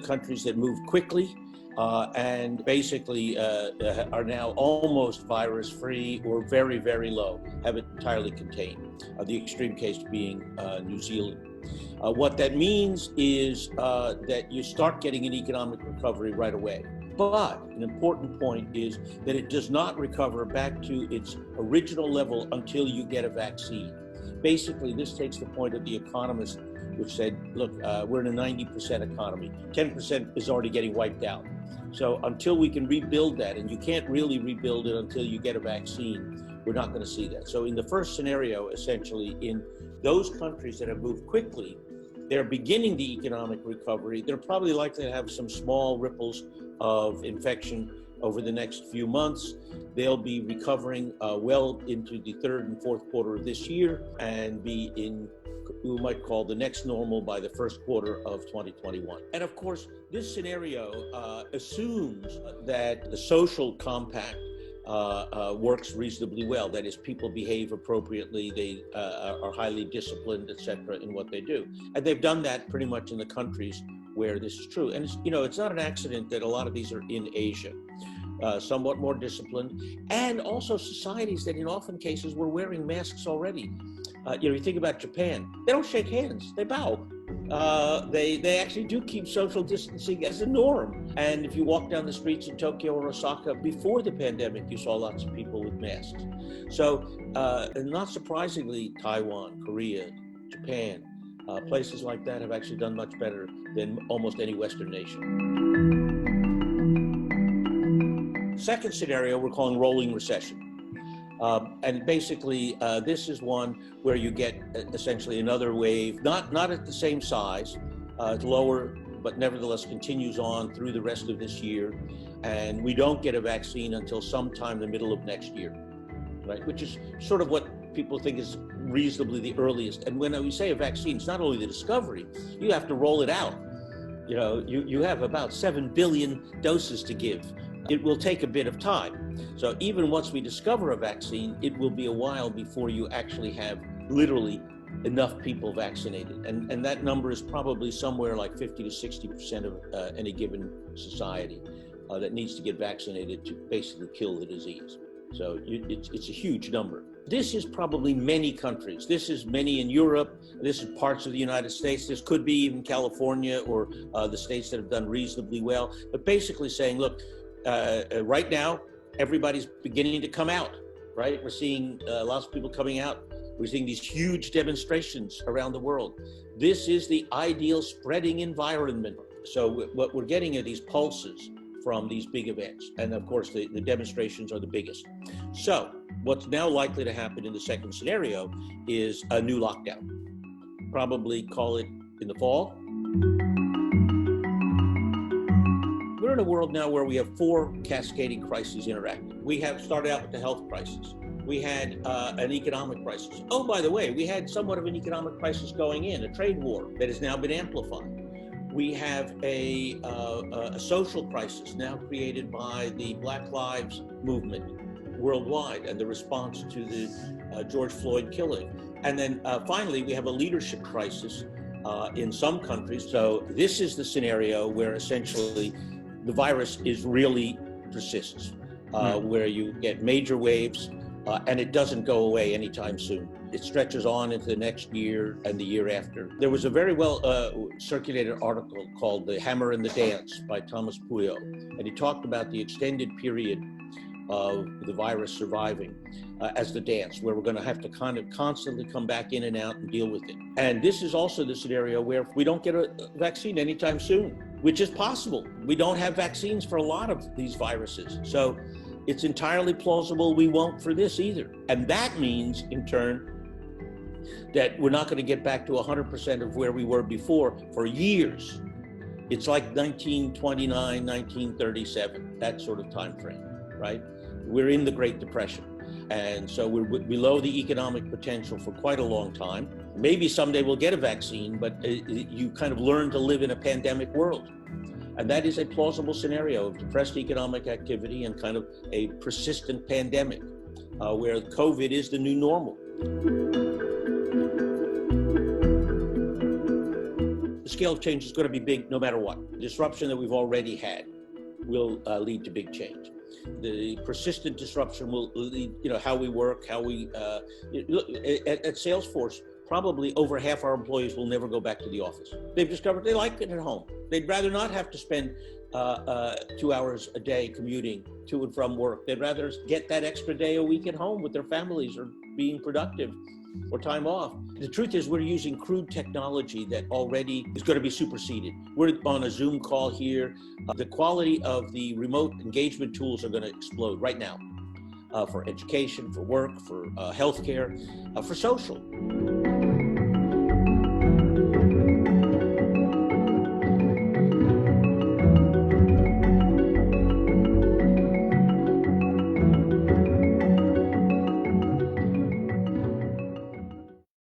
countries that moved quickly and basically are now almost virus-free or very, very low, have it entirely contained. The extreme case being New Zealand. What that means is that you start getting an economic recovery right away. But an important point is that it does not recover back to its original level until you get a vaccine. Basically, this takes the point of the economist, which said, look, we're in a 90% economy. 10% is already getting wiped out. So until we can rebuild that, and you can't really rebuild it until you get a vaccine, we're not going to see that. So in the first scenario, essentially, in those countries that have moved quickly, they're beginning the economic recovery. They're probably likely to have some small ripples of infection over the next few months. They'll be recovering well into the third and fourth quarter of this year and be in we might call the next normal by the first quarter of 2021. And of course, this scenario assumes that the social compact works reasonably well. That is, people behave appropriately, they are highly disciplined, etc., in what they do. And they've done that pretty much in the countries where this is true. And it's not an accident that a lot of these are in Asia, somewhat more disciplined, and also societies that in often cases were wearing masks already. You think about Japan, they don't shake hands, they bow. They actually do keep social distancing as a norm. And if you walk down the streets in Tokyo or Osaka before the pandemic, you saw lots of people with masks. So not surprisingly, Taiwan, Korea, Japan, places like that have actually done much better than almost any Western nation. Second scenario, we're calling rolling recession. And basically, this is one where you get essentially another wave, not at the same size, it's lower, but nevertheless continues on through the rest of this year. And we don't get a vaccine until sometime the middle of next year, right? Which is sort of what people think is reasonably the earliest. And when we say a vaccine, it's not only the discovery, you have to roll it out. You have about 7 billion doses to give. It will take a bit of time. So even once we discover a vaccine, it will be a while before you actually have literally enough people vaccinated. And that number is probably somewhere like 50 to 60% of any given society that needs to get vaccinated to basically kill the disease. So it's a huge number. This is probably many countries. This is many in Europe. This is parts of the United States. This could be even California or the states that have done reasonably well. But basically saying, look, right now, everybody's beginning to come out, right? We're seeing lots of people coming out. We're seeing these huge demonstrations around the world. This is the ideal spreading environment. So what we're getting are these pulses from these big events. And of course, the demonstrations are the biggest. So what's now likely to happen in the second scenario is a new lockdown. Probably call it in the fall. We're in a world now where we have 4 cascading crises interacting. We have started out with the health crisis. We had an economic crisis. Oh, by the way, we had somewhat of an economic crisis going in, a trade war that has now been amplified. We have a social crisis now created by the Black Lives movement worldwide and the response to the George Floyd killing. And then finally, we have a leadership crisis in some countries. So this is the scenario where essentially the virus really persists, where you get major waves and it doesn't go away anytime soon. It stretches on into the next year and the year after. There was a very well circulated article called The Hammer and the Dance by Thomas Puyo, and he talked about the extended period of the virus surviving as the dance, where we're going to have to kind of constantly come back in and out and deal with it. And this is also the scenario where if we don't get a vaccine anytime soon, which is possible. We don't have vaccines for a lot of these viruses. So it's entirely plausible we won't for this either. And that means, in turn, that we're not going to get back to 100% of where we were before for years. It's like 1929, 1937, that sort of time frame, right? We're in the Great Depression. And so we're below the economic potential for quite a long time. Maybe someday we'll get a vaccine, but you kind of learn to live in a pandemic world. And that is a plausible scenario of depressed economic activity and kind of a persistent pandemic where COVID is the new normal. scale of change is going to be big no matter what. The disruption that we've already had will lead to big change. The persistent disruption will lead, how we work, how we, look, at Salesforce, probably over half our employees will never go back to the office. They've discovered they like it at home. They'd rather not have to spend 2 hours a day commuting to and from work. They'd rather get that extra day a week at home with their families or being productive or time off. The truth is we're using crude technology that already is going to be superseded. We're on a Zoom call here. The quality of the remote engagement tools are going to explode right now for education, for work, for healthcare, for social.